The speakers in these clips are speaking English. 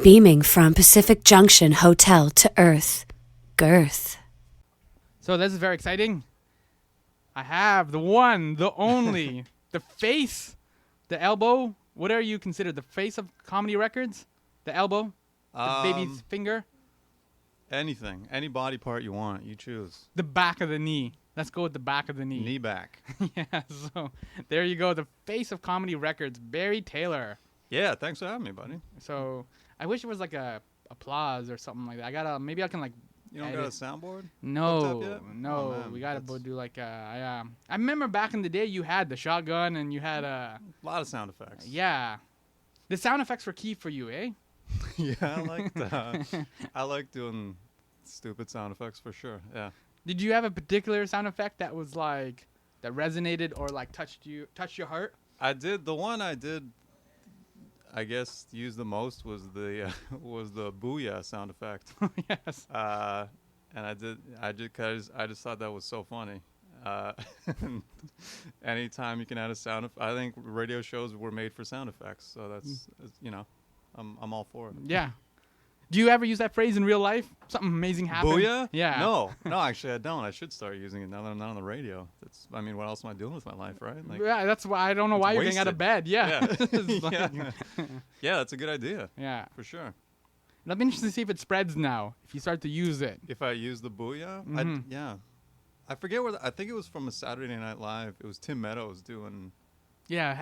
beaming from Pacific Junction Hotel to Earth. Girth. So this is very exciting. I have the one, the only, the face, the elbow. What are you considered? The face of comedy records? The elbow? The baby's finger? Anything. Any body part you want, you choose. The back of the knee. Let's go with the back of the knee. Knee back. Yeah, so there you go. The face of comedy records, Barry Taylor. Yeah, thanks for having me, buddy. So I wish it was like a applause or something like that. Maybe I can like. You don't got a soundboard? No, Oh, man, we gotta do like I remember back in the day you had the shotgun and you had a lot of sound effects. Yeah, the sound effects were key for you, eh? Yeah, I like doing stupid sound effects for sure. Yeah. Did you have a particular sound effect that was like that resonated or like touched your heart? I did. The one I did, I guess, use the most was the booyah sound effect. Yes. And I just thought that was so funny. Anytime you can add a sound I think radio shows were made for sound effects, so that's I'm all for it. Yeah. Do you ever use that phrase in real life? Something amazing happened? Booyah? Yeah. No, actually I don't. I should start using it now that I'm not on the radio. What else am I doing with my life, right? Like, yeah, that's why I don't know why you're getting out of bed. Yeah. Yeah, that's a good idea. Yeah. For sure. It'll be interesting to see if it spreads now, if you start to use it. If I use the booyah? Mm-hmm. I forget I think it was from a Saturday Night Live. It was Tim Meadows doing... Yeah,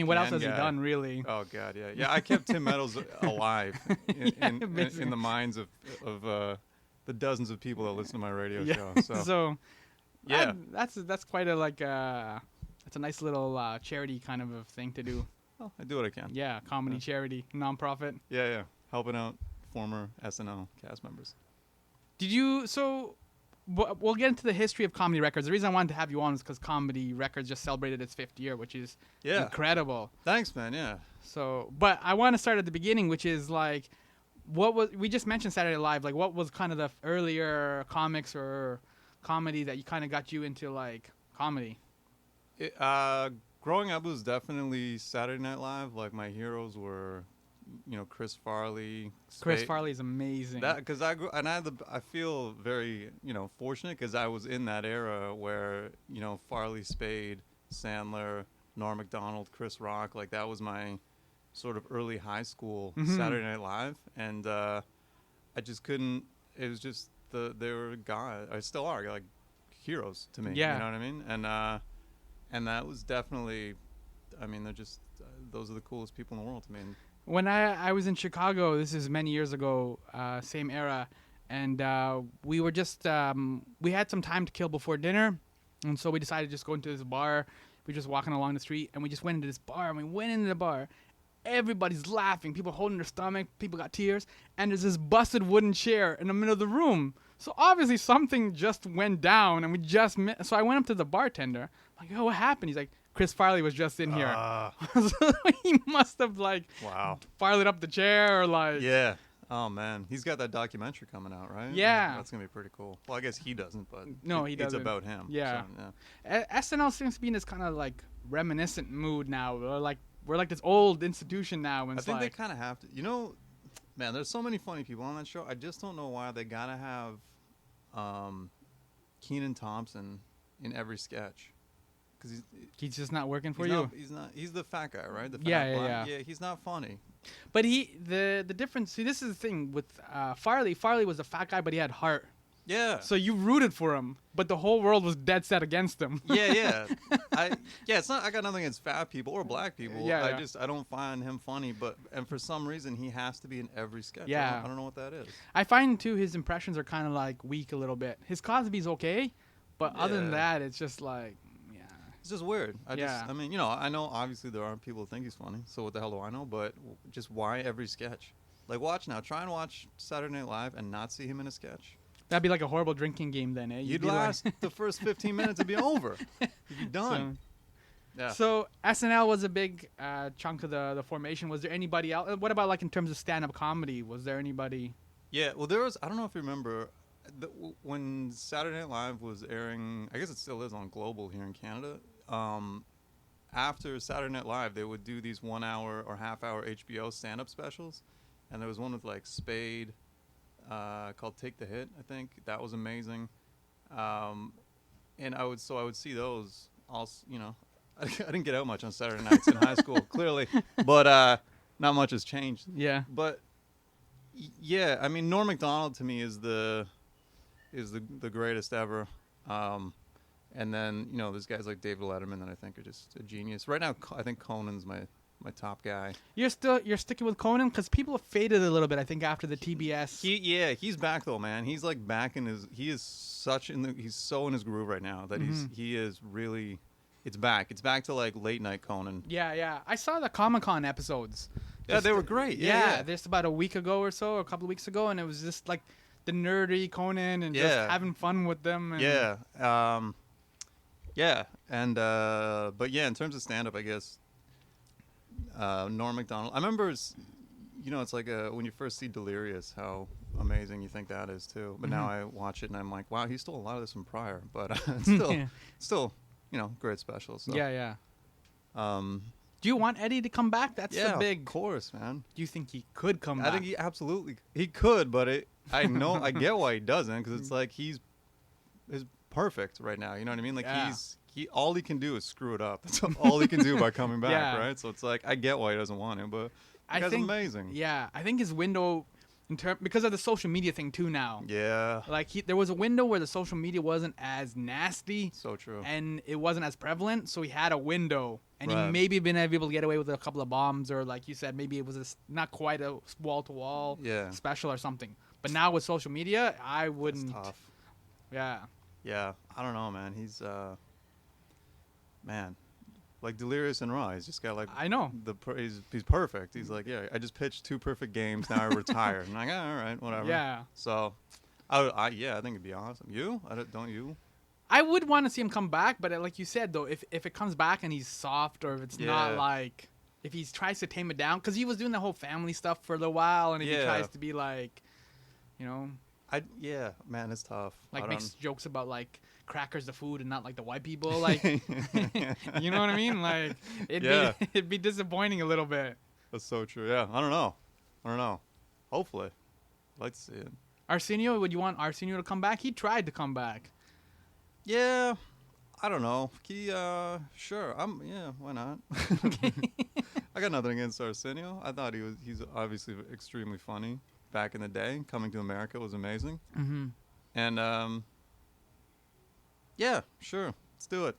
what else has he done, really? Oh, God, yeah. Yeah, I kept Tim Meadows alive in the minds of the dozens of people that listen to my radio show. So yeah. That's quite a, it's a nice little charity kind of a thing to do. Oh, I do what I can. Yeah, comedy charity, nonprofit. Yeah. Helping out former SNL cast members. We'll get into the history of comedy records. The reason I wanted to have you on is because comedy records just celebrated its 5th year, which is incredible. Thanks, man. Yeah. So, but I want to start at the beginning, which is like, we just mentioned Saturday Night Live. Like, what was kind of the earlier comics or comedy that you kind of got you into like comedy? Growing up was definitely Saturday Night Live. Like my heroes were, Chris Farley. Chris Farley is amazing. Because I feel very, fortunate because I was in that era where, Farley, Spade, Sandler, Norm Macdonald, Chris Rock, like that was my sort of early high school Saturday Night Live, and I just couldn't. It was just they were guys. I still are like heroes to me. Yeah. You know what I mean? And that was definitely. I mean, they're just those are the coolest people in the world to me. When I was in Chicago, this is many years ago, same era, and we were just, we had some time to kill before dinner, and so we decided to just go into this bar. We were just walking along the street, and we just went into this bar, and we went into the bar. Everybody's laughing, people holding their stomach, people got tears, and there's this busted wooden chair in the middle of the room. So obviously something just went down, and so I went up to the bartender, like, oh, what happened? He's like, Chris Farley was just in here. So he must have fired up the chair or like. Yeah. Oh man, he's got that documentary coming out, right? Yeah. That's gonna be pretty cool. Well, I guess he doesn't, but no, he doesn't. It's about him. Yeah. So, yeah. SNL seems to be in this kind of like reminiscent mood now. We're like this old institution now. And I think they kind of have to. Man, there's so many funny people on that show. I just don't know why they gotta have Kenan Thompson in every sketch. Because he's just not working for you. He's the fat guy, right? The fat yeah. Yeah, he's not funny. But the difference. See, this is the thing with Farley. Farley was a fat guy, but he had heart. Yeah. So you rooted for him, but the whole world was dead set against him. Yeah. It's not. I got nothing against fat people or black people. Yeah. I don't find him funny, and for some reason he has to be in every sketch. Yeah. I don't know what that is. I find too his impressions are kind of like weak a little bit. His Cosby's okay, but other than that, it's just like. It's just weird. I know obviously there aren't people who think he's funny, so what the hell do I know? But just why every sketch? Like, try and watch Saturday Night Live and not see him in a sketch. That'd be like a horrible drinking game then, eh? You'd last the first 15 minutes, it'd be over. You'd be done. So SNL was a big chunk of the formation. Was there anybody else? What about like in terms of stand-up comedy? Was there anybody? Yeah, well, there was, I don't know if you remember, when Saturday Night Live was airing, I guess it still is on Global here in Canada, after Saturday Night Live, they would do these 1 hour or half hour HBO stand-up specials. and there was one with like Spade, called Take the Hit. I think that was amazing. And I would see those. Also, I didn't get out much on Saturday nights in high school, clearly, but not much has changed. Yeah. But yeah, I mean, Norm Macdonald to me is the greatest ever. And then there's guys like David Letterman that I think are just a genius. Right now, I think Conan's my top guy. You're sticking with Conan because people have faded a little bit. I think after the TBS. He's back though, man. He's like back in his. He's so in his groove right now that he is really. It's back. It's back to like late night Conan. Yeah. I saw the Comic-Con episodes. Yeah, they were great. Yeah. Just about a week ago or so, or a couple of weeks ago, and it was just like the nerdy Conan and just having fun with them. And but yeah, in terms of stand-up, I guess Norm Macdonald. I remember, it's like when you first see Delirious, how amazing you think that is too. But now I watch it and I'm like, wow, he stole a lot of this from Pryor, but still, great special. So. Yeah. Do you want Eddie to come back? That's the big. Of course, man. Do you think he could come back? I think he could, but I I get why he doesn't, because it's like he's perfect right now. You know what I mean? Like all he can do is screw it up. That's all he can do by coming back, right? So it's like I get why he doesn't want him, but the guy's amazing. Yeah, I think his window, because of the social media thing too now. Yeah. Like there was a window where the social media wasn't as nasty. So true. And it wasn't as prevalent, so he had a window, and he maybe been able to get away with a couple of bombs, or like you said, maybe it was not quite a wall-to-wall special or something. But now with social media, I wouldn't. That's tough. Yeah. Yeah, I don't know, man. He's man, like Delirious and Raw. He's just got like I know he's perfect. He's like, yeah, I just pitched 2 perfect games. Now I retire. And I'm like, all right, whatever. Yeah. So, I think it'd be awesome. You? Don't you? I would want to see him come back, but like you said though, if it comes back and he's soft, or if it's not like, if he tries to tame it down, because he was doing the whole family stuff for a little while, and if he tries to be like, man, it's tough. Like makes jokes about like crackers the food and not like the white people, like you know what I mean? Like it'd be disappointing a little bit. That's so true. Yeah, I don't know. Hopefully, I'd like to see it. Arsenio, would you want Arsenio to come back? He tried to come back. Yeah, I don't know. Sure. Why not? I got nothing against Arsenio. I thought he's obviously extremely funny back in the day. Coming to America was amazing. Mm-hmm. And yeah, sure. Let's do it.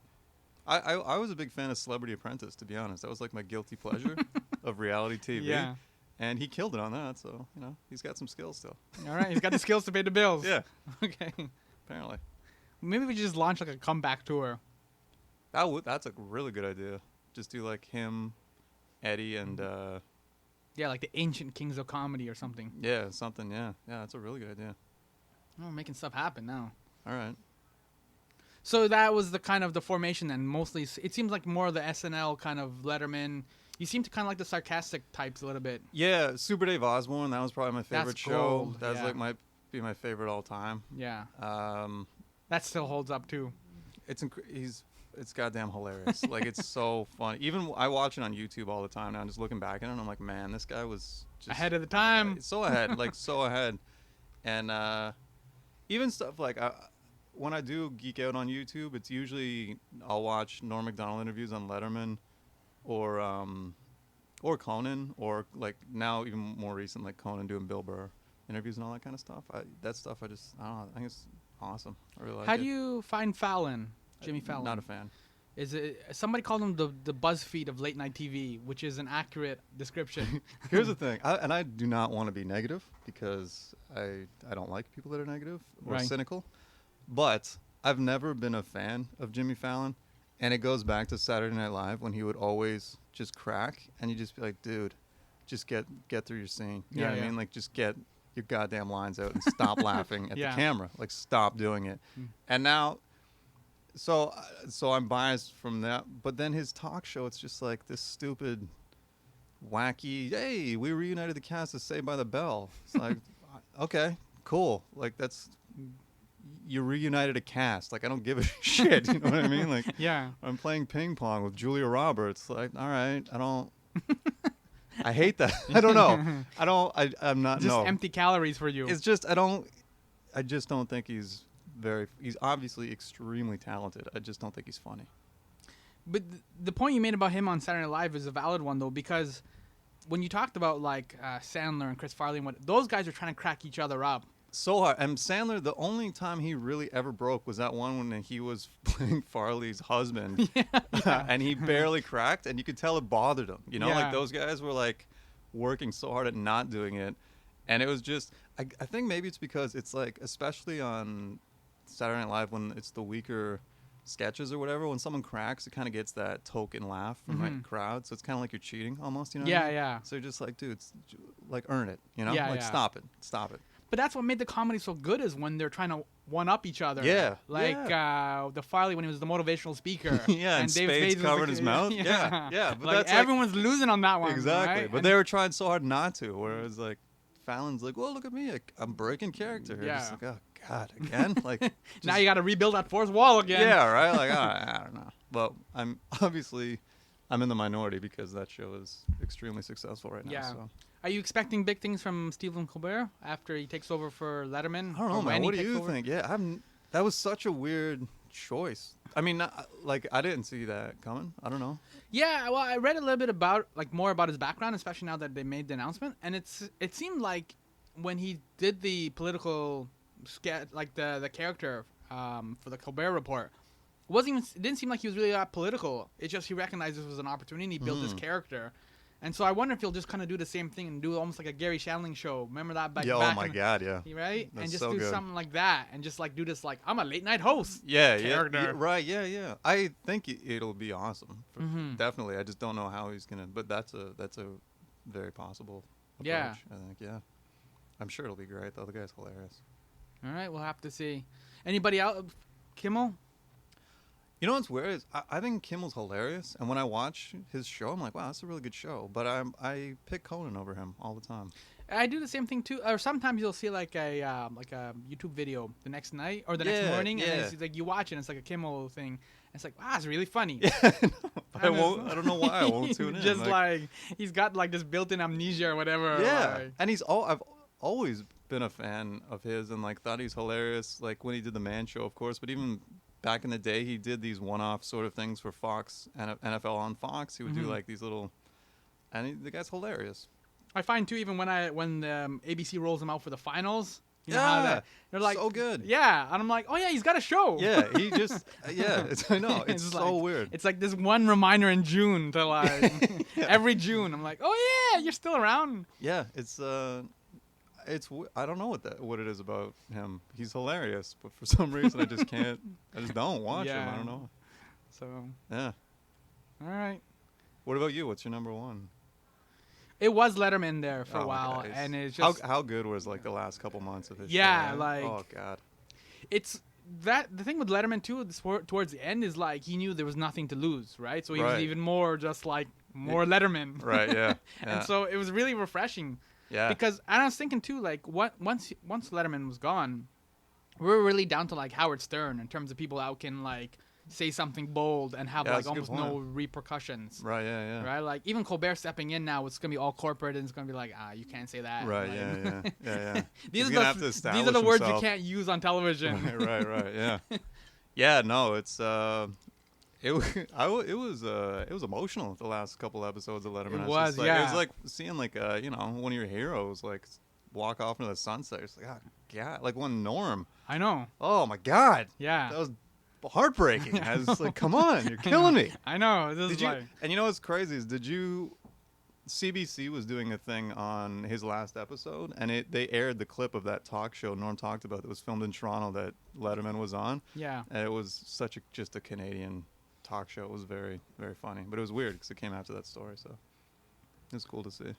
I was a big fan of Celebrity Apprentice, to be honest. That was like my guilty pleasure of reality TV. Yeah. And he killed it on that, so, he's got some skills still. All right, he's got the skills to pay the bills. Yeah. Okay. Apparently. Maybe we just launch like a comeback tour. That's a really good idea. Just do like him, Eddie, and like the ancient kings of comedy or something. Yeah, something. Yeah, that's a really good idea. Oh, making stuff happen now. All right. So that was the kind of the formation, and mostly it seems like more of the SNL kind of Letterman. You seem to kind of like the sarcastic types a little bit. Yeah, Super Dave Osborne. That was probably my favorite show. Gold. That's like might be my favorite all time. Yeah. That still holds up too. It's goddamn hilarious. Like, it's so funny. Even I watch it on YouTube all the time now. Just looking back at it, I'm like, man, this guy was just ahead of the time. So ahead, like so ahead. And even stuff like when I do geek out on YouTube, it's usually I'll watch Norm Macdonald interviews on Letterman, or Conan, or like now even more recent, like Conan doing Bill Burr interviews and all that kind of stuff. I don't know. I think it's awesome. I really like it. How do you find Fallon? Jimmy Fallon? Not a fan. Is it somebody called him the BuzzFeed of late night TV, which is an accurate description? Here's the thing, I do not want to be negative, because I don't like people that are negative or cynical, but I've never been a fan of Jimmy Fallon, and it goes back to Saturday Night Live when he would always just crack, and you just be like, dude, just get through your scene. You know what I mean? Like, just get your goddamn lines out and stop laughing at the camera. Like, stop doing it. And now, so I'm biased from that, but then his talk show, it's just like this stupid, wacky, hey, we reunited the cast of Saved by the Bell. It's like, okay, cool. Like, you reunited a cast. Like, I don't give a shit. You know what I mean? Like, yeah. I'm playing ping pong with Julia Roberts. Like, all right, I don't. I hate that. I don't know. I'm not. Just no. empty calories for you. It's just I just don't think he's he's obviously extremely talented. I just don't think he's funny. But the point you made about him on Saturday Night Live is a valid one, though, because when you talked about like Sandler and Chris Farley and what those guys are trying to crack each other up. So hard. And Sandler, the only time he really ever broke was that one when he was playing Farley's husband. Yeah. And he barely cracked, and you could tell it bothered him. You know, like those guys were like working so hard at not doing it. And it was just, I think maybe it's because it's like, especially on Saturday Night Live when it's the weaker sketches or whatever, when someone cracks, it kind of gets that token laugh from the crowd. So it's kind of like you're cheating almost, you know? Yeah, what I mean? yeah. So you're just like, dude, like earn it, you know? Yeah, like stop it. But that's what made the comedy so good is when they're trying to one-up each other. Yeah. Like the Farley when he was the motivational speaker. Yeah, and Spades covered his mouth. Yeah. But like that's everyone's losing on that one. Exactly. Right? But they were trying so hard not to, whereas like Fallon's like, well, look at me. I'm breaking character here. Yeah. Just like, oh, God, again? Like, now you got to rebuild that fourth wall again. Yeah, right? Like, I don't know. But I'm in the minority because that show is extremely successful right now. Yeah. So. Are you expecting big things from Stephen Colbert after he takes over for Letterman? I don't know, man. What do you think? Yeah, that was such a weird choice. I mean, I didn't see that coming. I don't know. Yeah, well, I read a little bit more about his background, especially now that they made the announcement. And it seemed like when he did the political like the character for the Colbert Report, it didn't seem like he was really that political. It's just he recognized this was an opportunity and he built this character. And so I wonder if he'll just kind of do the same thing and do almost like a Gary Shandling show. Remember that back? Yeah, oh my God, yeah. Right? That's and just so do good. something like that and just like do this like, I'm a late night host. Yeah, character. right, yeah. I think it'll be awesome. Definitely. I just don't know how he's going to, but that's a very possible approach, Yeah. I think, yeah. I'm sure it'll be great, though. The guy's hilarious. All right, we'll have to see. Anybody out? Kimmel? You know what's weird is I think Kimmel's hilarious, and when I watch his show, I'm like, wow, that's a really good show. But I pick Conan over him all the time. I do the same thing too. Or sometimes you'll see like a YouTube video the next night or the next morning, and it's like you watch it, and it's like a Kimmel thing. And it's like, wow, it's really funny. Yeah, I won't. I don't know why I won't tune in. Just like he's got like this built-in amnesia or whatever. Yeah, like. and I've always been a fan of his, and like thought he's hilarious. Like when he did the Man Show, of course, but even back in the day, he did these one-off sort of things for Fox and NFL on Fox. He would do like these little, and the guy's hilarious. I find too, even when ABC rolls him out for the finals. You know Yeah, how they're like so good. Yeah, and I'm like, oh yeah, he's got a show. Yeah, he just I know it's so like, weird. It's like this one reminder in June to like every June. I'm like, oh yeah, you're still around. Yeah, it's I don't know what it is about him. He's hilarious, but for some reason I just don't watch him. I don't know. So yeah. All right. What about you? What's your number one? It was Letterman there for a Oh, while, guys. and it's just how good was like the last couple months of his show? Yeah, right? like oh God. It's that the thing with Letterman too. Towards the end is like he knew there was nothing to lose, right? So he was even more just like more Letterman, Right? Yeah. And so it was really refreshing. Yeah. Because I was thinking too, like once Letterman was gone, we were really down to like Howard Stern in terms of people out can like say something bold and have like almost no repercussions. Right. Yeah. Right. Like even Colbert stepping in now, it's gonna be all corporate and it's gonna be like, you can't say that. Right. Like, Yeah. these are the words you can't use on television. Right. Yeah. Yeah. No, it's it was emotional the last couple episodes of Letterman. It was like seeing like one of your heroes like walk off into the sunset. It's like, oh God, like one Norm. I know. Oh my God. Yeah. That was heartbreaking. I was like, come on, you're killing me. I know. And you know what's crazy is CBC was doing a thing on his last episode, and they aired the clip of that talk show Norm talked about that was filmed in Toronto that Letterman was on. Yeah. And it was just a Canadian talk show. It was very, very funny, but it was weird because it came after that story, so it was cool to see.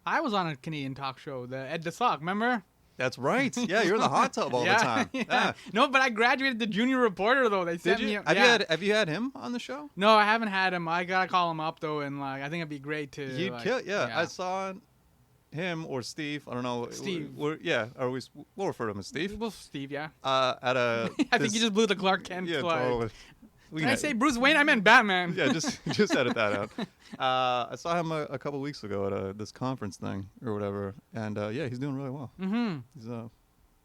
I was on a Canadian talk show, the Ed the Sock, remember? That's right. Yeah, you're in the hot tub all the time. Yeah. No, but I graduated to junior reporter though. They sent me. Have you had him on the show? No, I haven't had him. I gotta call him up though, and like I think it'd be great to. He'd kill. Yeah, I saw him or Steve. I don't know. Steve. We'll refer to him as Steve. Well, Steve, yeah. At a. I think you just blew the Clark Kent. Yeah, like, totally. Did I say Bruce Wayne? I meant Batman. Yeah, just edit that out. I saw him a couple weeks ago at this conference thing or whatever, and yeah, he's doing really well.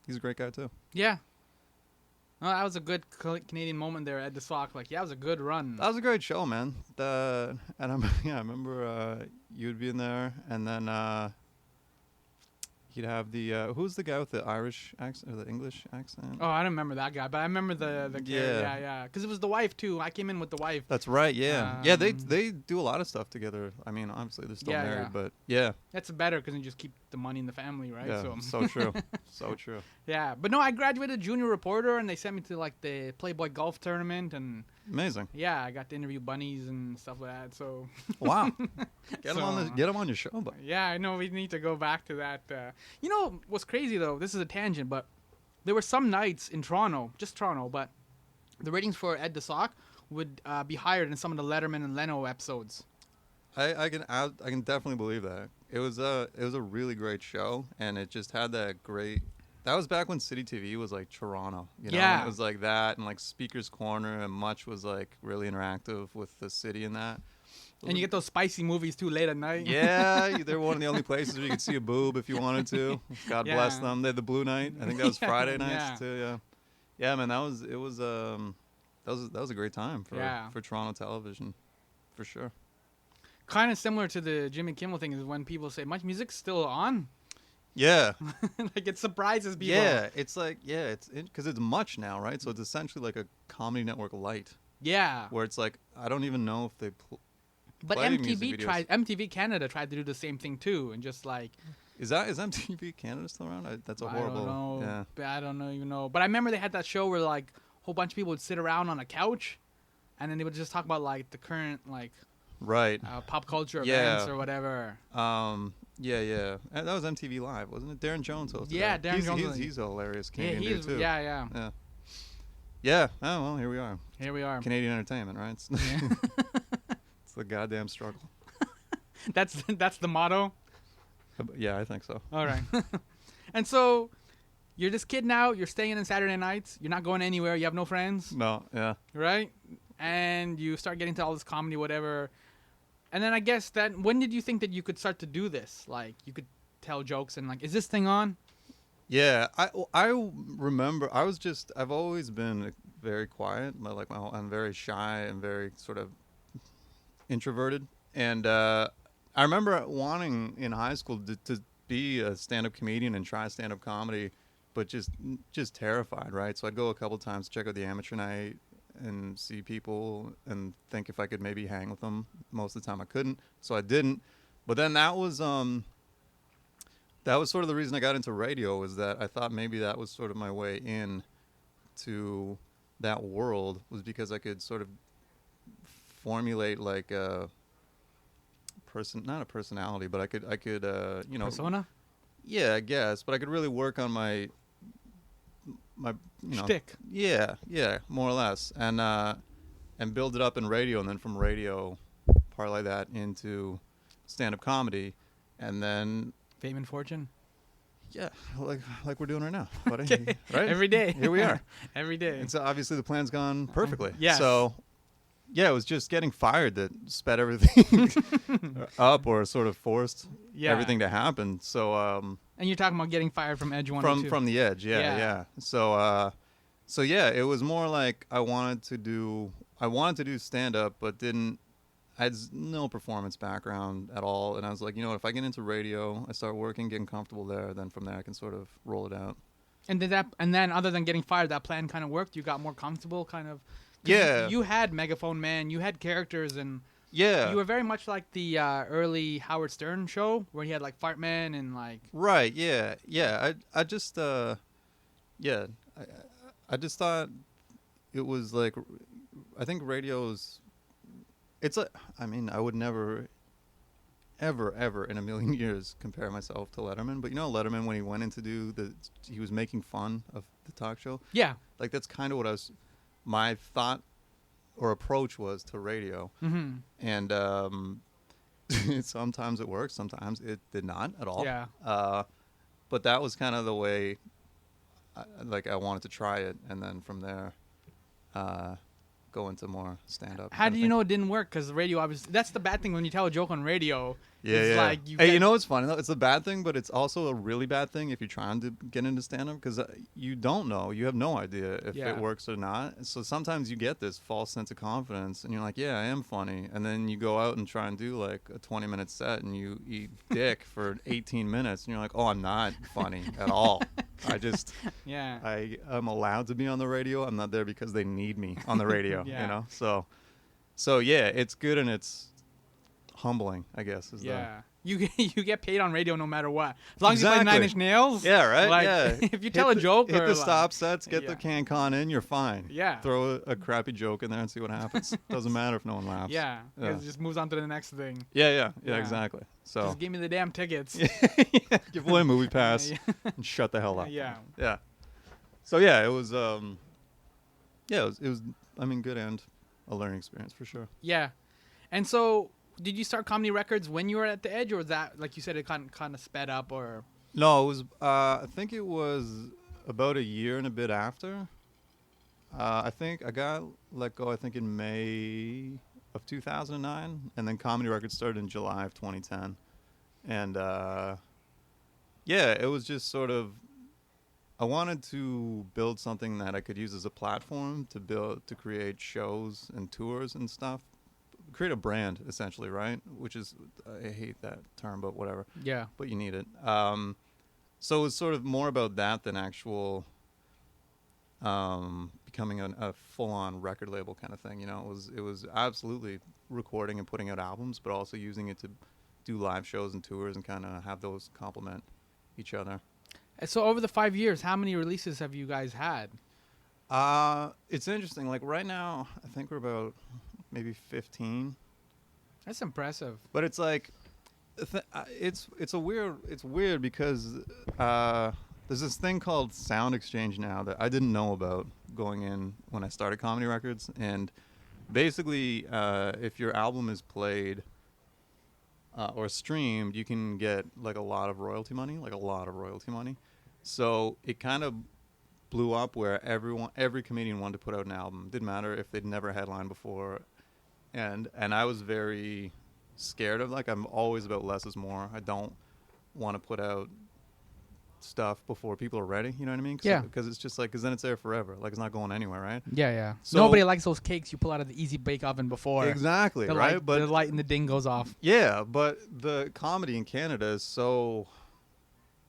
He's a great guy too. Yeah. Well, that was a good Canadian moment there at the Sock. Like, yeah, it was a good run. That was a great show, man. I remember you'd be in there, and then he'd have the who's the guy with the Irish accent or the English accent? Oh, I don't remember that guy, but I remember the yeah, because it was the wife too. I came in with the wife. That's right. Yeah, yeah. They do a lot of stuff together. I mean, obviously they're still married, but yeah, that's better because you just keep the money in the family, right? Yeah, so true, so true. Yeah, but no, I graduated junior reporter, and they sent me to like the Playboy golf tournament, and amazing. Yeah, I got to interview bunnies and stuff like that. So wow, get them on your show, buddy. Yeah, I know we need to go back to that. You know what's crazy though? This is a tangent, but there were some nights in Toronto, just Toronto, but the ratings for Ed the Sock would be higher than some of the Letterman and Leno episodes. I can definitely believe that. It was a really great show, and it just had that great. That was back when City TV was like Toronto, you know. Yeah. It was like that, and like Speaker's Corner, and Much was like really interactive with the city and that. And you get those spicy movies too late at night. Yeah, they were one of the only places where you could see a boob if you wanted to. God bless them. They had the Blue Night. I think that was Friday nights too. Yeah, yeah, man. That was a great time for Toronto television, for sure. Kind of similar to the Jimmy Kimmel thing is when people say, "Much music's still on." Yeah. Like it surprises people. Yeah, it's like it's because it's Much now, right? So it's essentially like a Comedy Network light. Yeah. Where it's like I don't even know if they. But MTV Canada tried to do the same thing too, and just like. Is MTV Canada still around? That's a horrible. I don't know. Yeah. I don't even know. But I remember they had that show where like a whole bunch of people would sit around on a couch, and then they would just talk about like the current like. Right. Pop culture events or whatever. Yeah. And that was MTV Live, wasn't it? Darren Jones hosted. Yeah, Darren Jones. He's a hilarious Canadian dude too. Yeah. Yeah. Oh well, here we are. Canadian entertainment, right? It's the goddamn struggle. That's the motto. Yeah, I think so. All right. And so, you're this kid now. You're staying in Saturday nights. You're not going anywhere. You have no friends. No. Yeah. Right. And you start getting to all this comedy, whatever. And then I guess that when did you think that you could start to do this? Like you could tell jokes and like, is this thing on? Yeah, I remember I've always been very quiet. I'm very shy and very sort of introverted. And I remember wanting in high school to be a stand-up comedian and try stand-up comedy, but just terrified, right? So I'd go a couple times to check out the amateur night and see people and think if I could maybe hang with them. Most of the time I couldn't, so I didn't. But then that was sort of the reason I got into radio, was that I thought maybe that was sort of my way in to that world, was because I could sort of formulate like a not a personality, but I could persona. Yeah, I guess, but I could really work on my shtick. Yeah, more or less, and build it up in radio, and then from radio parlay that into stand-up comedy, and then fame and fortune. Yeah, like we're doing right now, buddy. Okay. Right? Every day. Here we are. Every day. And so obviously the plan's gone perfectly. Yes. So yeah, it was just getting fired that sped everything up, or sort of forced everything to happen. So and you're talking about getting fired from Edge 102. From the Edge, yeah. So yeah, it was more like I wanted to do stand up, but I had no performance background at all, and I was like, if I get into radio, I start working, getting comfortable there, then from there I can sort of roll it out. And then other than getting fired, that plan kind of worked? You got more comfortable, kind of? Yeah. You had Megaphone Man, you had characters, and yeah, you were very much like the early Howard Stern show, where he had like Fart Man and like. Right. Yeah. I just thought it was like, I think radio's. It's like, I mean, I would never, ever in a million years compare myself to Letterman. But Letterman, when he went in to do he was making fun of the talk show. Yeah. Like that's kind of what my thought or approach was to radio. Mm-hmm. And sometimes it worked, sometimes it did not at all. Yeah. But that was kind of the way, I wanted to try it, and then from there, go go into more stand-up. How do you know it didn't work? Because the radio, obviously, that's the bad thing when you tell a joke on radio. Yeah, it's yeah. Like Hey, you know what's funny though? It's a bad thing, but it's also a really bad thing if you're trying to get into stand-up because you don't know. You have no idea if it works or not. So sometimes you get this false sense of confidence, and you're like, "Yeah, I am funny," and then you go out and try and do like a 20-minute set, and you eat dick for 18 minutes, and you're like, "Oh, I'm not funny at all. I just, I'm allowed to be on the radio. I'm not there because they need me on the radio, you know." So yeah, it's good and it's humbling, I guess. You get paid on radio no matter what. As long as you play Nine Inch Nails. Yeah, right. Like, yeah. If you tell a joke hit or the stop sets, get the CanCon in, you're fine. Yeah. Throw a crappy joke in there and see what happens. Doesn't matter if no one laughs. Yeah. It just moves on to the next thing. Yeah, exactly. So just give me the damn tickets. Give away a movie pass and shut the hell up. Yeah. So yeah, it was it was I mean, good and a learning experience for sure. Yeah. And so, did you start Comedy Records when you were at the edge, or was that, like you said, it kind of sped up, or? No, it was. I think it was about a year and a bit after. I think I got let go. I think in May of 2009, and then Comedy Records started in July of 2010, and it was just sort of. I wanted to build something that I could use as a platform to create shows and tours and stuff. Create a brand, essentially, right? Which is, I hate that term, but whatever. Yeah. But you need it. So it's sort of more about that than actual becoming a full-on record label kind of thing. You know, it was absolutely recording and putting out albums, but also using it to do live shows and tours and kind of have those complement each other. So over the 5 years, how many releases have you guys had? It's interesting. Like right now, I think we're about maybe 15. That's impressive. But it's like, it's weird because there's this thing called Sound Exchange now that I didn't know about going in when I started Comedy Records. And basically, if your album is played or streamed, you can get like a lot of royalty money. So it kind of blew up where every comedian wanted to put out an album. Didn't matter if they'd never headlined before. And I was very scared of, like, I'm always about less is more. I don't want to put out stuff before people are ready, you know what I mean? Because it's just like, because then it's there forever. Like, it's not going anywhere, right? Yeah. So nobody likes those cakes you pull out of the easy bake oven before. Exactly, right? But the light and the ding goes off. Yeah, but the comedy in Canada is so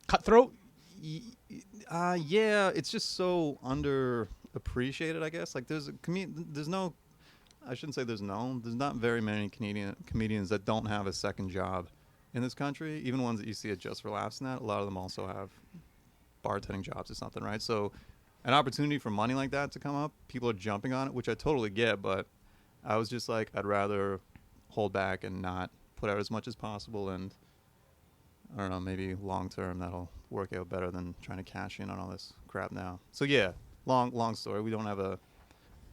cutthroat. Yeah, it's just so underappreciated, I guess. Like, there's not very many Canadian comedians that don't have a second job in this country. Even ones that you see at Just for Laughs and that, a lot of them also have bartending jobs or something, right? So an opportunity for money like that to come up, people are jumping on it, which I totally get, but I was just like, I'd rather hold back and not put out as much as possible, and I don't know, maybe long term that'll work out better than trying to cash in on all this crap now. So yeah, long story. We don't have a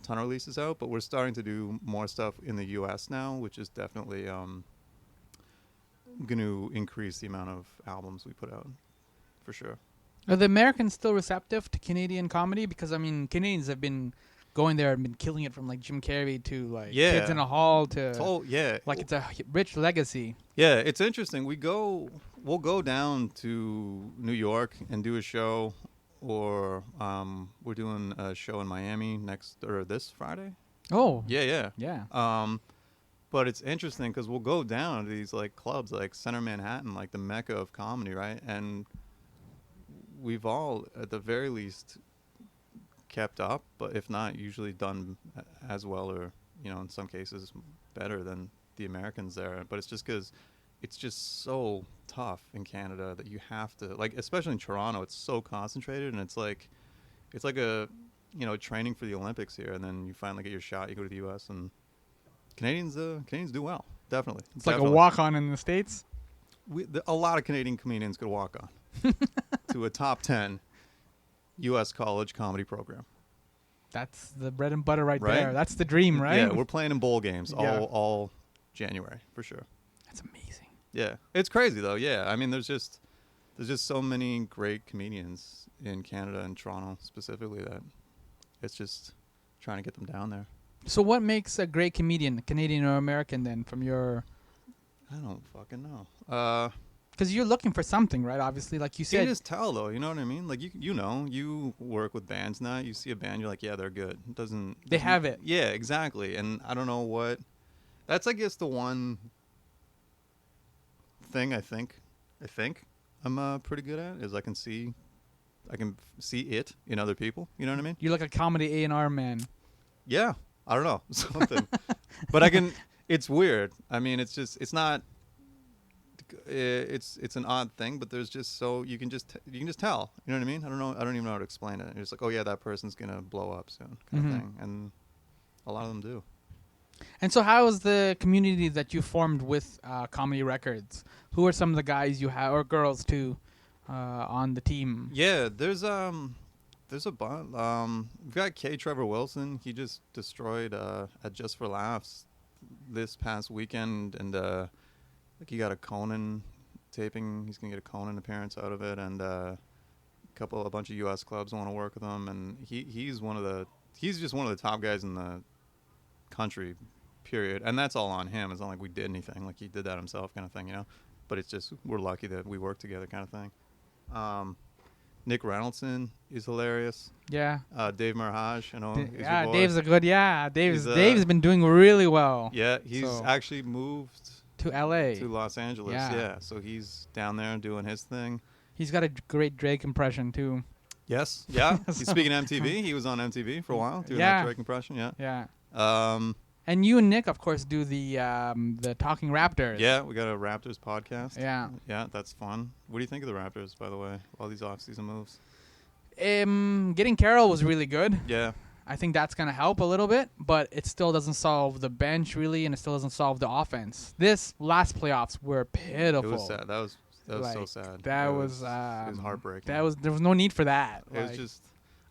ton of releases out, but we're starting to do more stuff in the US now, which is definitely going to increase the amount of albums we put out for sure. Are the Americans still receptive to Canadian comedy? Because I mean, Canadians have been going there and been killing it, from like Jim Carrey to like Kids in a Hall to like it's a rich legacy. Yeah, it's interesting. We'll go down to New York and do a show, or we're doing a show in Miami this Friday. Oh. Yeah. But it's interesting because we'll go down to these like clubs like Center Manhattan, like the mecca of comedy, right? And we've all, at the very least, kept up, but if not, usually done as well, or, you know, in some cases better than the Americans there. But it's just because it's just so tough in Canada that you have to, like, especially in Toronto, it's so concentrated, and it's like a, you know, training for the Olympics here, and then you finally get your shot, you go to the US, and Canadians do well, definitely. It's like a walk-on in the States. A lot of Canadian comedians could walk on to a top 10 U.S. college comedy program. That's the bread and butter right there. That's the dream, right? Yeah, we're playing in bowl games all January for sure. That's amazing. Yeah, it's crazy though. Yeah, I mean, there's just so many great comedians in Canada and Toronto specifically that it's just trying to get them down there. So what makes a great comedian, Canadian or American, then, from your? I don't fucking know. Because you're looking for something, right? Obviously, like you You said. can just tell though. You know what I mean? Like you work with bands now. You see a band, you're like, yeah, they're good. It doesn't. They have it. Yeah, exactly. And I don't know what. That's I guess the one thing I think I'm pretty good at is I can see it in other people. You know what I mean? You're like a comedy A&R man. Yeah. I don't know something, but I can. It's weird. I mean, it's not. It's an odd thing, but there's just so you can just tell. You know what I mean? I don't even know how to explain it. It's like, oh yeah, that person's gonna blow up soon, kind of thing, and a lot of them do. And so, how is the community that you formed with Comedy Records? Who are some of the guys you have, or girls too, on the team? Yeah, there's a bunch. We've got K. Trevor Wilson. He just destroyed at Just for Laughs this past weekend, and like he got a Conan taping. He's gonna get a Conan appearance out of it, and a bunch of U.S. clubs want to work with him, and he's just one of the top guys in the country, period. And that's all on him. It's not like we did anything. Like he did that himself, kind of thing, you know. But it's just we're lucky that we work together, kind of thing. Nick Reynoldson is hilarious. Yeah. Dave Marhaj, you know. Yeah, Dave's a good. Yeah, Dave's been doing really well. Yeah, he's actually moved to L.A. to Los Angeles. Yeah, so he's down there doing his thing. He's got a great Drake impression too. Yes, yeah. He's speaking MTV. He was on MTV for a while doing that Drake impression. Yeah. Yeah. And you and Nick, of course, do the Talking Raptors. Yeah, we got a Raptors podcast. Yeah. Yeah, that's fun. What do you think of the Raptors, by the way, all these off-season moves? Getting Carroll was really good. Yeah. I think that's going to help a little bit, but it still doesn't solve the bench, really, and it still doesn't solve the offense. This last playoffs were pitiful. It was sad. That was so sad. That was it was heartbreaking. There was no need for that. It was just...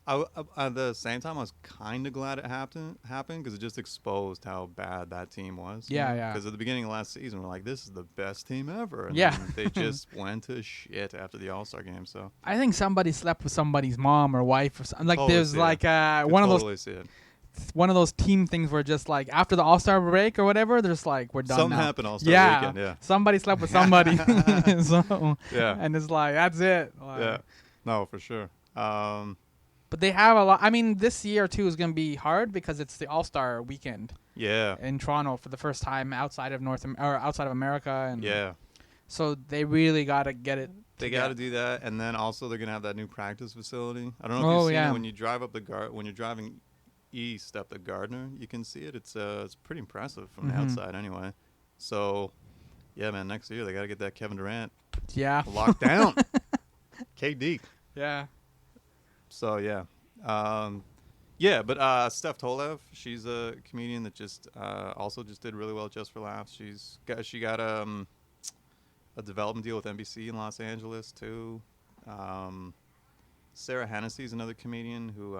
at the same time, I was kind of glad it happened because it just exposed how bad that team was. Yeah. Because at the beginning of last season, we're like, this is the best team ever. And yeah. They just went to shit after the All-Star game. So I think somebody slept with somebody's mom or wife or something. Like totally there's like one of those team things where just like after the All-Star break or whatever, there's like we're done. Something now. happened All-Star weekend. Yeah. Somebody slept with somebody. So, yeah. And it's like that's it. Like, yeah. No, for sure. But they have a lot. I mean, this year too is going to be hard because it's the All-Star weekend. Yeah. In Toronto for the first time outside of outside of America, and yeah. So they really got to get it. They got to do that, and then also they're going to have that new practice facility. I don't know if you've seen it when you drive up when you're driving east up the Gardner, you can see it. It's pretty impressive from the outside anyway. So, yeah, man, next year they got to get that Kevin Durant locked down. KD. Yeah. So yeah, but Steph Tolev, she's a comedian that just also just did really well Just for Laughs. She got a development deal with NBC in Los Angeles too. Sarah Hennessy's another comedian who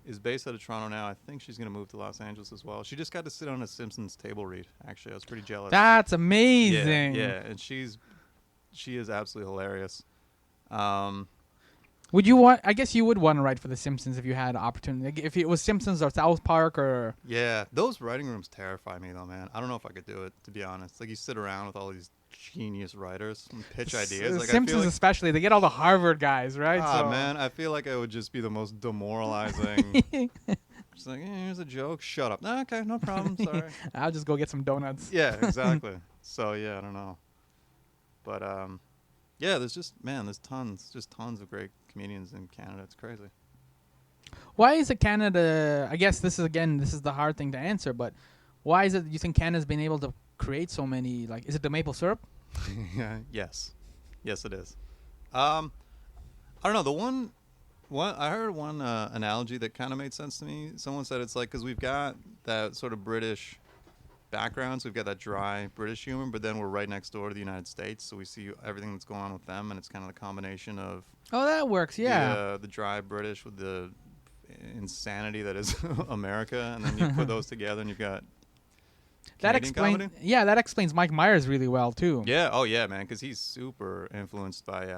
is based out of Toronto now. I think she's gonna move to Los Angeles as well. She just got to sit on a Simpsons table read. Actually, I was pretty jealous. That's amazing. Yeah, and she is absolutely hilarious. Would you want? I guess you would want to write for The Simpsons if you had opportunity. Like if it was Simpsons or South Park or. Yeah, those writing rooms terrify me though, man. I don't know if I could do it, to be honest. Like you sit around with all these genius writers and pitch ideas. Like Simpsons, especially, they get all the Harvard guys, right? Ah, man, I feel like it would just be the most demoralizing. Just like, here's a joke. Shut up. Okay, no problem. Sorry. I'll just go get some donuts. Yeah, exactly. So yeah, I don't know, but yeah, there's tons of great comedians in Canada. It's crazy. Why is it Canada? I guess this is the hard thing to answer, but why is it you think Canada's been able to create so many? Like, is it the maple syrup? Yes, it is. I don't know. The one I heard one analogy that kind of made sense to me. Someone said it's like because we've got that sort of British backgrounds, we've got that dry British humor, but then we're right next door to the United States, so we see everything that's going on with them, and it's kind of the combination of that works, yeah, the dry British with the insanity that is America, and then you put those together, and you've got that explains Mike Myers really well too. Yeah, oh yeah, man, because he's super influenced by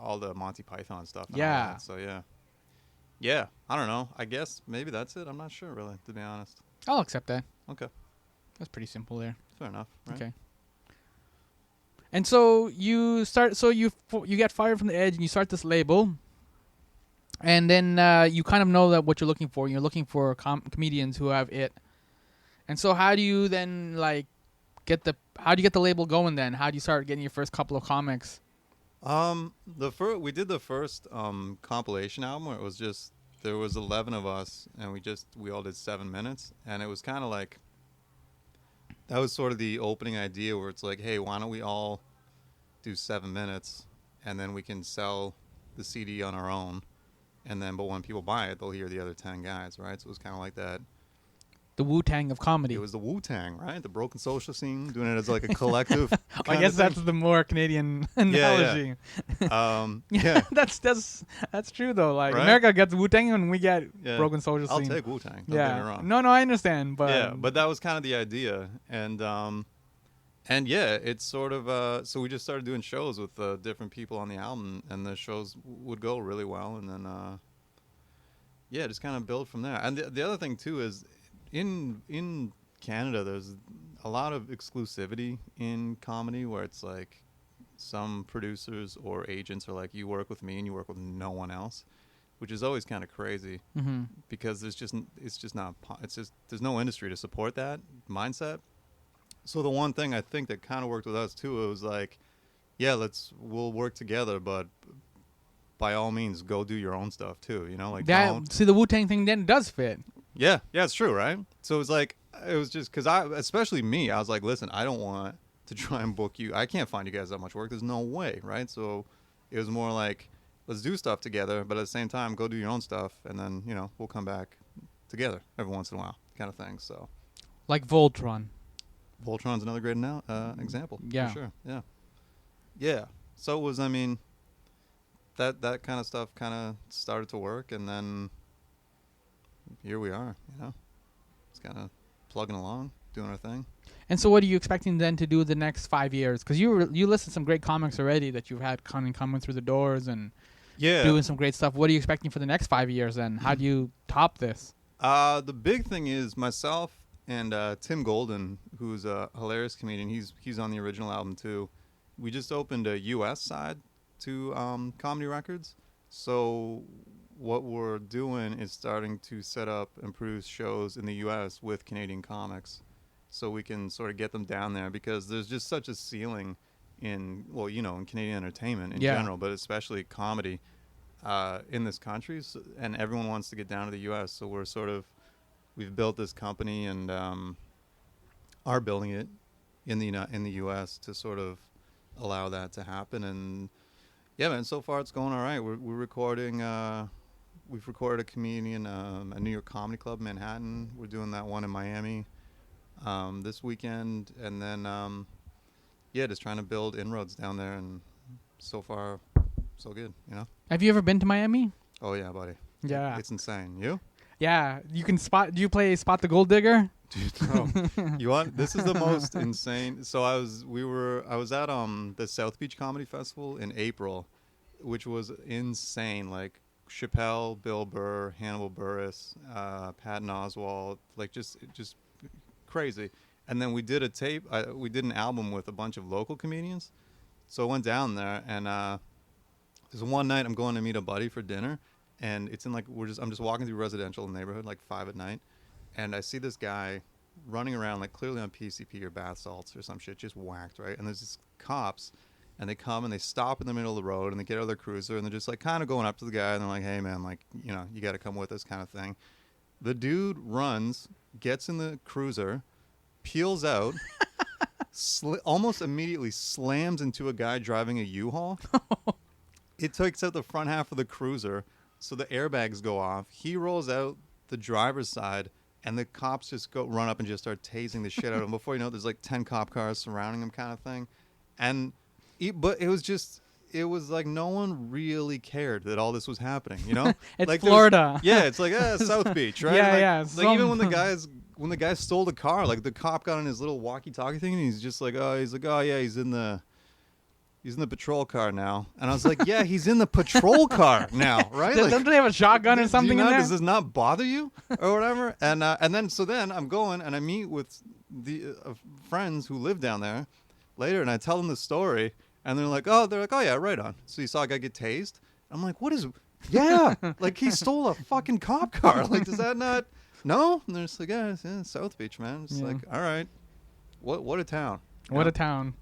all the Monty Python stuff. And all that, so yeah. Yeah, I don't know. I guess maybe that's it. I'm not sure, really, to be honest. I'll accept that. Okay, That's pretty simple there. fair enough. Right? Okay. And so you start. So you get fired from the Edge, and you start this label. And then you kind of know that what you're looking for. You're looking for comedians who have it. And so how do you then how do you get the label going then? How do you start getting your first couple of comics? We did the first compilation album where it was just there was 11 of us and we all did 7 minutes, and it was kind of like that was sort of the opening idea where it's like, hey, why don't we all do 7 minutes and then we can sell the CD on our own, and then but when people buy it they'll hear the other 10 guys, right? So it was kind of like that. The Wu-Tang of comedy. It was the Wu-Tang, right? The broken social scene, doing it as like a collective. I guess that's the more Canadian analogy. Yeah. That's true though. Like Right? America gets Wu-Tang and we get broken social I'll scene. take Wu-Tang. Don't get me Yeah. wrong. No, I understand, but Yeah, but that was kind of the idea, and yeah, it's sort of so we just started doing shows with different people on the album, and the shows would go really well, and then yeah, just kind of build from there. And the other thing too is in Canada, there's a lot of exclusivity in comedy where it's like some producers or agents are like, you work with me and you work with no one else, which is always kind of crazy because there's just there's no industry to support that mindset. So the one thing I think that kind of worked with us too, it was like, yeah, we'll work together, but by all means go do your own stuff too, you know, like see the Wu-Tang thing then does fit. Yeah, it's true, right? So it was just because especially me, I was like, listen, I don't want to try and book you. I can't find you guys that much work. There's no way, right? So it was more like, let's do stuff together, but at the same time, go do your own stuff, and then, you know, we'll come back together every once in a while, kind of thing. So, Like Voltron. Voltron's another great example. Yeah. For sure. Yeah. Yeah. So it was, I mean, that kind of stuff kind of started to work, and then here we are, you know, just kind of plugging along, doing our thing. And so what are you expecting then to do the next 5 years? Because you listed some great comics already that you've had coming through the doors and doing some great stuff. What are you expecting for the next 5 years then? How do you top this? The big thing is myself and Tim Golden, who's a hilarious comedian. He's on the original album too. We just opened a U.S. side to Comedy Records. So what we're doing is starting to set up and produce shows in the U.S. with Canadian comics, so we can sort of get them down there, because there's just such a ceiling in Canadian entertainment in general, but especially comedy in this country, and everyone wants to get down to the U.S. So we've built this company and are building it in the U.S. to sort of allow that to happen. And yeah, man, so far it's going all right. We're recording. We've recorded a comedian, a New York Comedy Club in Manhattan. We're doing that one in Miami this weekend, and then just trying to build inroads down there. And so far, so good, you know. Have you ever been to Miami? Oh yeah, buddy. Yeah, it's insane. You? Yeah, you can spot. Do you play Spot the Gold Digger? Dude, no. This is the most insane. So I was at the South Beach Comedy Festival in April, which was insane. Like Chappelle, Bill Burr, Hannibal Buress, Patton Oswalt, like just crazy. And then we did a tape. We did an album with a bunch of local comedians. So I went down there, and there's one night I'm going to meet a buddy for dinner, and it's in like I'm just walking through residential neighborhood like 5 at night, and I see this guy running around like clearly on PCP or bath salts or some shit, just whacked, right? And there's these cops, and they come and they stop in the middle of the road, and they get out of their cruiser, and they're just like kind of going up to the guy, and they're like, hey man, like, you know, you got to come with us, kind of thing. The dude runs, gets in the cruiser, peels out, almost immediately slams into a guy driving a U-Haul. It takes out the front half of the cruiser, so the airbags go off. He rolls out the driver's side, and the cops just run up and just start tasing the shit out of him. Before you know it, there's like 10 cop cars surrounding him, kind of thing. But it was like no one really cared that all this was happening, you know? It's like Florida. Yeah, it's like South Beach, right? Yeah, Like even when the guy stole the car, like the cop got on his little walkie-talkie thing, and he's like, oh yeah, he's in the he's in the patrol car now. And I was like, yeah, he's in the patrol car now, right? Don't they have a shotgun or something in there? Does this not bother you or whatever? And then I'm going and I meet with the friends who live down there later, and I tell them the story, and they're like, oh yeah, right on. So you saw a guy get tased? I'm like, what is? Yeah, like he stole a fucking cop car. Like, does that not? No? And they're just like, yeah, it's South Beach, man. It's like, all right, what a town. What a town.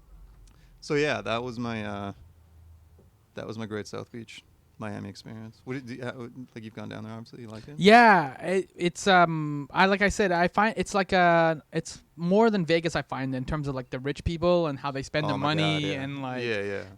So yeah, that was my great South Beach, Miami experience. Like you've gone down there, obviously, you like it? Yeah, it's like I said, I find it's it's more than Vegas. I find in terms of like the rich people and how they spend their money and like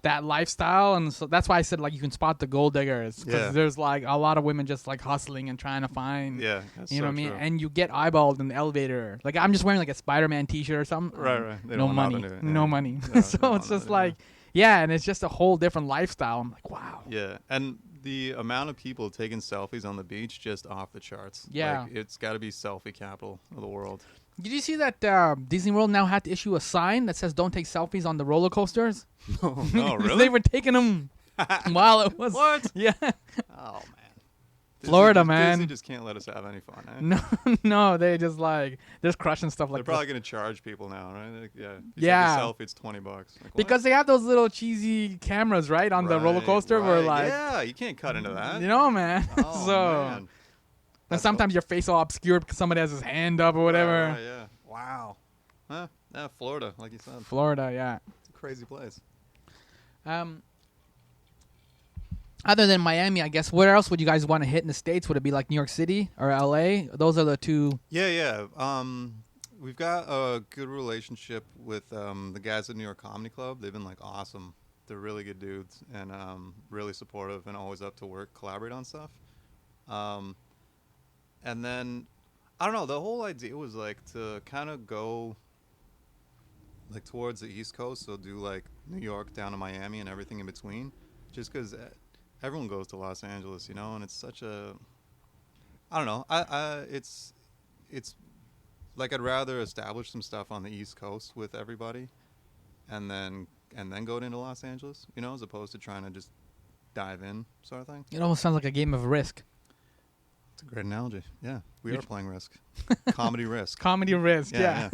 that lifestyle, and so that's why I said like you can spot the gold diggers because there's like a lot of women just like hustling and trying to find. Yeah, you know what I mean? And you get eyeballed in the elevator. Like I'm just wearing like a Spider-Man T-shirt or something. Right. No money. No money. So it's just like. Yeah, and it's just a whole different lifestyle. I'm like, wow. Yeah, and the amount of people taking selfies on the beach just off the charts. Yeah. Like, it's got to be selfie capital of the world. Did you see that Disney World now had to issue a sign that says don't take selfies on the roller coasters? No, really? They were taking them while it was... What? Yeah. Oh, man. Florida, man. Disney just can't let us have any fun, eh? No, they just like they're crushing stuff like They're probably going to charge people now, right? Like, if yeah. you take a selfie, it's $20. Like, because they have those little cheesy cameras, right, on the roller coaster where like yeah, you can't cut into that. You know, man. Oh, man. And sometimes your face all obscured because somebody has his hand up or whatever. Yeah. Wow. Huh? Yeah, Florida, like you said. Florida, yeah. It's a crazy place. Other than Miami, I guess, where else would you guys want to hit in the States? Would it be like New York City or LA? Those are the two. Yeah. We've got a good relationship with the guys at New York Comedy Club. They've been like awesome. They're really good dudes and really supportive and always up to work, collaborate on stuff. And then, I don't know, the whole idea was like to kind of go like towards the East Coast. So do like New York down to Miami and everything in between. Just because everyone goes to Los Angeles, you know, and it's such a, I don't know, it's like I'd rather establish some stuff on the East Coast with everybody, and then go into Los Angeles, you know, as opposed to trying to just dive in, sort of thing. It almost sounds like a game of Risk. It's a great analogy. Yeah, we are playing Risk, comedy Risk. Comedy Risk. Yeah.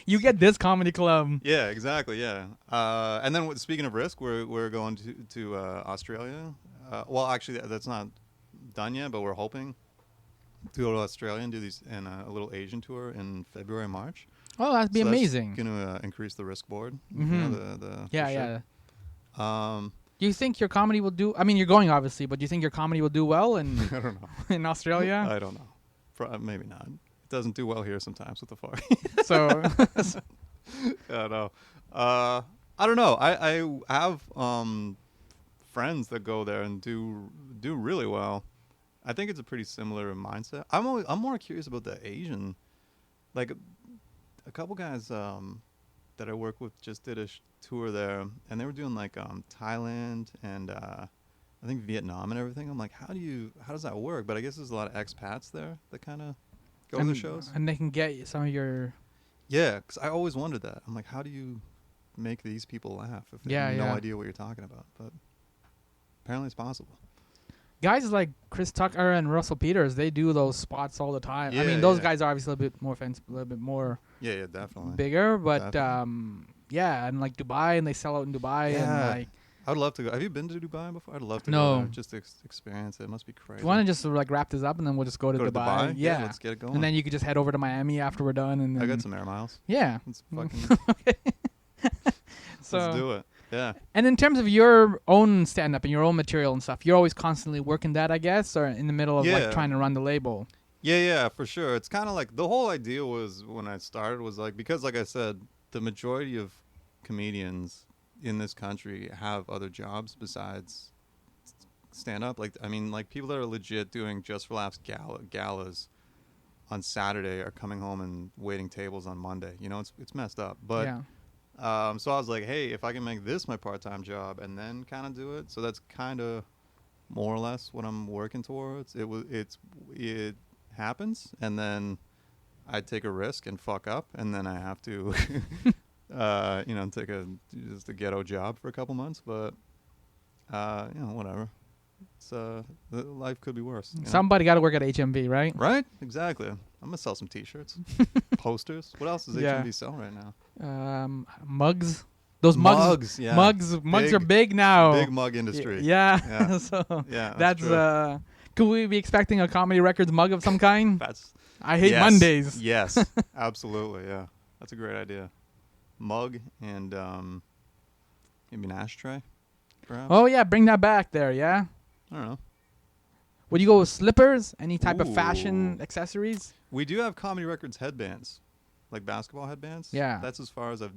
You get this comedy club. Yeah, exactly. Yeah, and then speaking of Risk, we're going to Australia. Well, actually, that's not done yet, but we're hoping to go to Australia and do these and a little Asian tour in February, March. Oh, that'd be amazing. Going to increase the risk board. Mm-hmm. You know, yeah. Do you think your comedy will do? I mean, you're going obviously, but do you think your comedy will do well in I don't know. in Australia? I don't know. Maybe not. It doesn't do well here sometimes with the fog. So I don't know. I don't know. I have friends that go there and do really well. I think it's a pretty similar mindset. I'm more curious about the Asian, like a couple guys that I work with just did a tour there, and they were doing like Thailand and I think Vietnam and everything. I'm like, how does that work? But I guess there's a lot of expats there that kind of go to the shows, and they can get some of your. Yeah, because I always wondered that. I'm like, how do you make these people laugh if they have no idea what you're talking about? But apparently it's possible. Guys like Chris Tucker and Russell Peters, they do those spots all the time. I mean, those guys are obviously a little bit more fancy, a little bit more. Yeah, definitely. Bigger, but and like Dubai, and they sell out in Dubai, and like. I would love to go. Have you been to Dubai before? I'd love to go there just to experience it. It must be crazy. You want to just like wrap this up, and then we'll just go to Dubai? Yeah, let's get it going. And then you could just head over to Miami after we're done. And then I got some air miles. Yeah. Let's fucking. Let's do it. Yeah. And in terms of your own stand-up and your own material and stuff, you're always constantly working that, I guess, or in the middle of like trying to run the label. Yeah, for sure. It's kind of like the whole idea was when I started was like, because like I said, the majority of comedians in this country have other jobs besides stand-up. Like, I mean, like people that are legit doing Just for Laughs galas on Saturday are coming home and waiting tables on Monday. You know, it's messed up. But so I was like, hey, if I can make this my part-time job and then kind of do it. So that's kind of more or less what I'm working towards. It happens, and then I take a risk and fuck up, and then I have to take just a ghetto job for a couple months, but whatever. It's life could be worse. Somebody got to work at HMV, right? Right? Exactly. I'm gonna sell some T-shirts, posters. What else does HMV sell right now? Mugs. Those mugs. Yeah. Mugs are big now. Big mug industry. Yeah. So that's could we be expecting a Comedy Records mug of some kind? I hate Mondays. Yes, absolutely. Yeah, that's a great idea. Mug and maybe an ashtray, perhaps. Oh yeah, bring that back there. Yeah. I don't know. Would you go with slippers? Any type of fashion accessories? We do have Comedy Records headbands, like basketball headbands. Yeah. That's as far as I've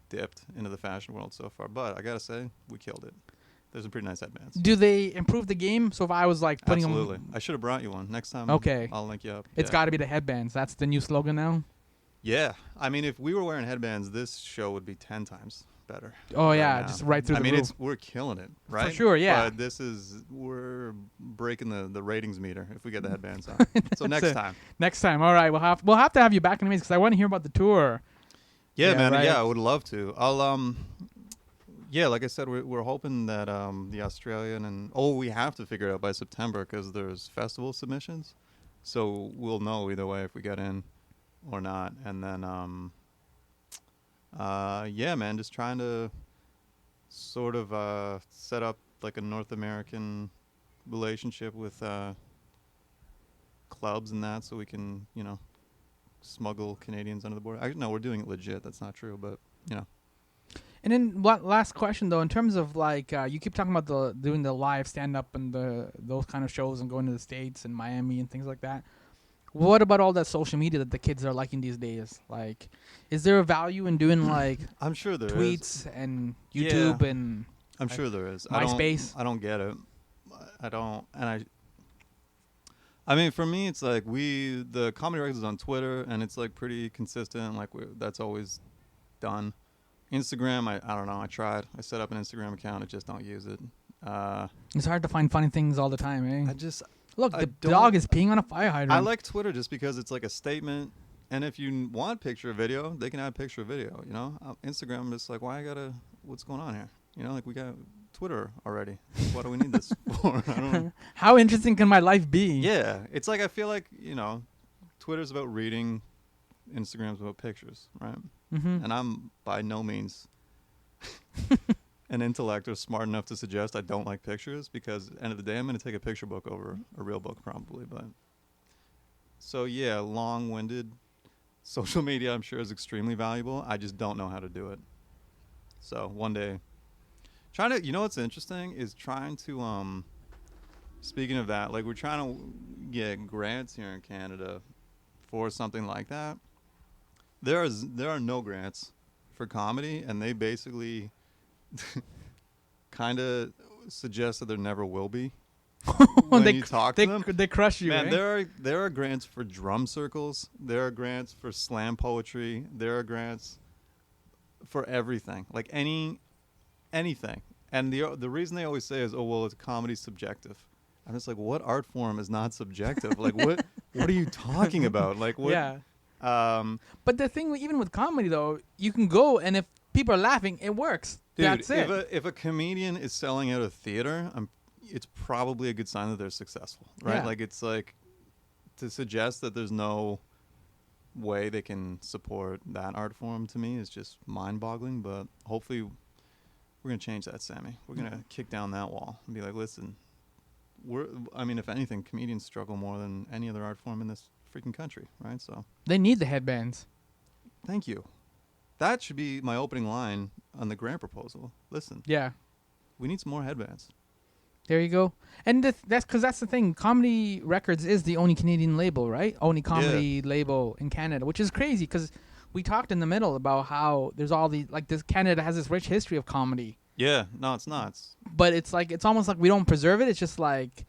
dipped into the fashion world so far. But I gotta say, we killed it. There's some pretty nice headbands. Do they improve the game? So if I was like putting Absolutely. them... I should have brought you one. Next time I'll link you up. It's got to be the headbands. That's the new slogan now? Yeah. I mean, if we were wearing headbands, this show would be 10 times better. Oh, yeah. Just right through the roof. I mean, we're killing it, right? For sure, yeah. But we're breaking the ratings meter if we get the headbands on. So next time. Next time. All right. We'll have to have you back in a minute because I want to hear about the tour. Yeah, man. Right? Yeah, I would love to. I'll like I said, we're hoping that the Australian we have to figure it out by September because there's festival submissions, so we'll know either way if we get in or not. And then man, just trying to sort of set up like a North American relationship with clubs and that, so we can smuggle Canadians under the border. No, we're doing it legit. That's not true, but And then last question though, in terms of like you keep talking about doing the live stand up and those kind of shows and going to the States and Miami and things like that. What about all that social media that the kids are liking these days? Like, is there a value in doing like I'm sure there tweets and YouTube and I'm sure there is. MySpace? I don't get it. I don't, and I mean, for me, it's like the Comedy Records is on Twitter, and it's like pretty consistent. Like that's always done. Instagram, I don't know. I tried. I set up an Instagram account. I just don't use it. It's hard to find funny things all the time, eh? Look, the dog is peeing on a fire hydrant. I like Twitter just because it's like a statement, and if you want picture or video, they can add picture or video. Instagram, I'm just like, what's going on here? Like we got Twitter already. What do we need this for? I don't know. How interesting can my life be? Yeah, it's like I feel like Twitter's about reading, Instagram's about pictures, right? Mm-hmm. And I'm by no means an intellect or smart enough to suggest I don't like pictures, because at the end of the day, I'm going to take a picture book over a real book probably. But so yeah, long-winded social media I'm sure is extremely valuable. I just don't know how to do it. So one day, what's interesting is trying to speaking of that, like we're trying to get grants here in Canada for something like that. There are no grants for comedy, and they basically kind of suggest that there never will be. When you talk to them, they crush you. Man, eh? there are grants for drum circles. There are grants for slam poetry. There are grants for everything, like anything. And the reason they always say is, oh well, it's comedy's subjective. I'm just like, what art form is not subjective? Like what are you talking about? Like what? Yeah. But the thing, even with comedy though, you can go, and if people are laughing, it works. Dude, that's it. If a comedian is selling out a theater, it's probably a good sign that they're successful, right? Yeah. Like it's like to suggest that there's no way they can support that art form to me is just mind-boggling. But hopefully, we're gonna change that, Sammy. We're gonna kick down that wall and be like, listen, if anything, comedians struggle more than any other art form in this freaking country, right? So they need the headbands. Thank you. That should be my opening line on the grant proposal. Listen. Yeah. We need some more headbands. There you go. And that's the thing. Comedy Records is the only Canadian label, right? Only comedy label in Canada, which is crazy because we talked in the middle about how there's all the Canada has this rich history of comedy. Yeah. No, it's not. But it's almost like we don't preserve it. It's just like,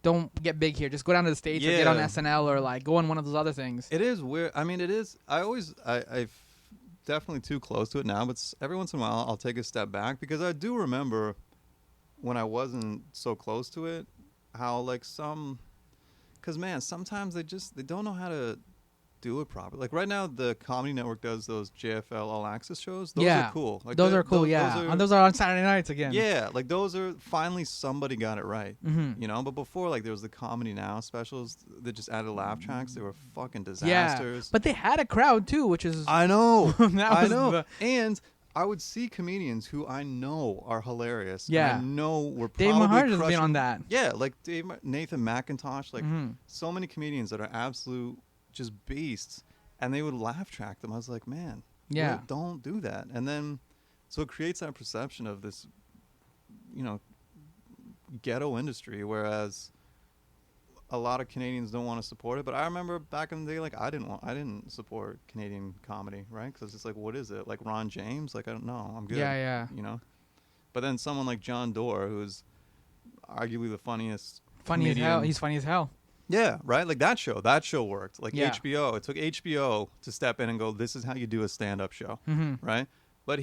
don't get big here. Just go down to the States or get on SNL or like go on one of those other things. It is weird. I mean, it is. I've definitely too close to it now, but every once in a while I'll take a step back because I do remember when I wasn't so close to it, how like because man, sometimes they don't know how to do it properly. Like right now, the Comedy Network does those JFL All Access shows. Those Yeah. are cool. Like Those are cool. Those are on Saturday nights again. Yeah, like those are finally somebody got it right. Mhm. You know, but before like there was the Comedy Now specials that just added laugh tracks. They were fucking disasters. Yeah, but they had a crowd too, which is I know. That I was know. And I would see comedians who I know are hilarious. Yeah. And I know we're Dave probably Mahart has been crushing- on that. Yeah, like Nathan McIntosh, like Mhm. so many comedians that are absolute just beasts, and they would laugh track them. I was like, man, Yeah. don't do that. And then, so it creates that perception of this, you know, ghetto industry, whereas a lot of Canadians don't want to support it. But I remember back in the day, like I didn't support Canadian comedy, right? Because it's just like, what is it? Like Ron James? Like I don't know. I'm good. Yeah. You know. But then someone like John Doerr, who's arguably the funniest. Funny as hell. comedian- He's funny as hell. Yeah, right. Like that show worked. Like Yeah. HBO, it took HBO to step in and go, "This is how you do a stand-up show," Mm-hmm. right? But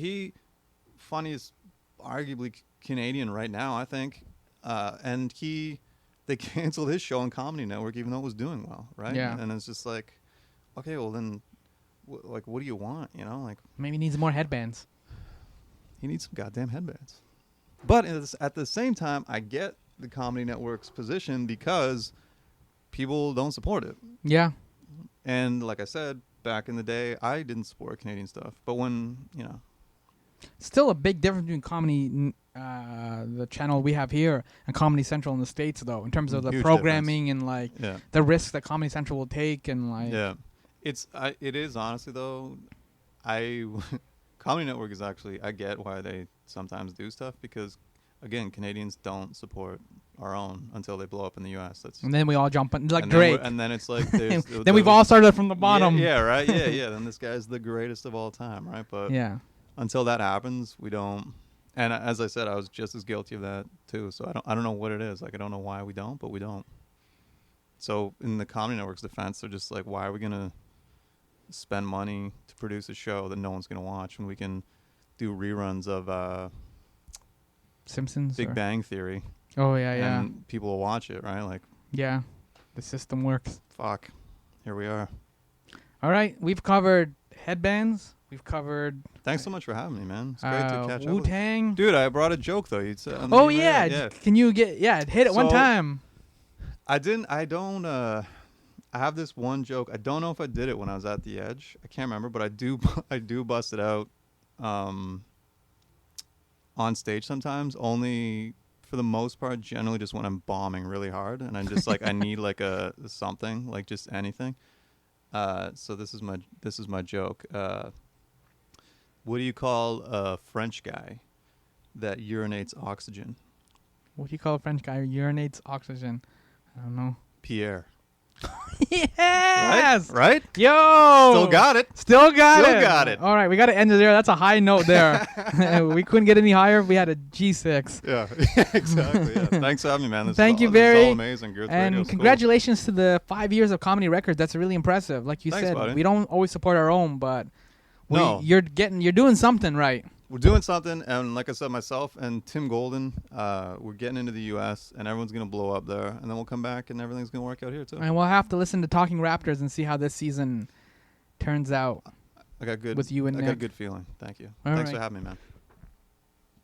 funniest, arguably Canadian right now, I think. And they canceled his show on Comedy Network, even though it was doing well, right? Yeah. And it's just like, okay, well then, like, what do you want? You know, like Maybe needs more headbands. he needs some goddamn headbands. But at the same time, I get the Comedy Network's position because people don't support it. Yeah. And like I said, back in the day, I didn't support Canadian stuff. But when, you know, Still a big difference between comedy, the channel we have here, and Comedy Central in the States, though, in terms of the Huge programming and like yeah. the risks that Comedy Central will take, and like Yeah. It is honestly though, Comedy Network is actually, I get why they sometimes do stuff because, again, Canadians don't support our own until they blow up in the U.S. That's and then we all jump on like and Drake. and then it's like there's Then we've all started from the bottom. Yeah, right. Yeah. Then this guy's the greatest of all time, right? But Yeah. until that happens, we don't. And as I said, I was just as guilty of that too. So I don't know what it is. Like I don't know why we don't, but we don't. So in the Comedy Network's defense, they're just like, why are we gonna spend money to produce a show that no one's gonna watch when we can do reruns of Simpsons. Big Bang Theory Oh yeah. and people will watch it, right? Like Yeah. The system works. fuck, here we are. All right, we've covered headbands. We've covered Thanks so much for having me, man. It's great to catch up. with- Wu-Tang. Dude, I brought a joke though. You'd say, Oh yeah. Can you hit it one So- time? I have this one joke. I don't know if I did it when I was at the Edge. I can't remember, but I do bust it out on stage sometimes. Only for the most part, generally just when I'm bombing really hard and I'm just like I need like a something, like just anything. So this is my joke. What do you call a French guy that urinates oxygen? What do you call a French guy who urinates oxygen? I don't know. Pierre. Yes. Right? Yo. Still got it. Still got Still it. got it. All right, we got to end it there. That's a high note there. We couldn't get any higher if we had a G6. Yeah, exactly. Yeah. Thanks for having me, man. This Thank is you, all, this is Barry. all amazing. Girls Radio And is cool. congratulations to the 5 years of Comedy Records. That's really impressive. Like you Thanks, said, buddy. we don't always support our own, but No. you're doing something right. We're doing something, and like I said, myself and Tim Golden, we're getting into the U.S., and everyone's going to blow up there, and then we'll come back, and everything's going to work out here, too. And we'll have to listen to Talking Raptors and see how this season turns out. I got good with you and I got a Nick. good feeling. Thank you. All Thanks right. for having me, man.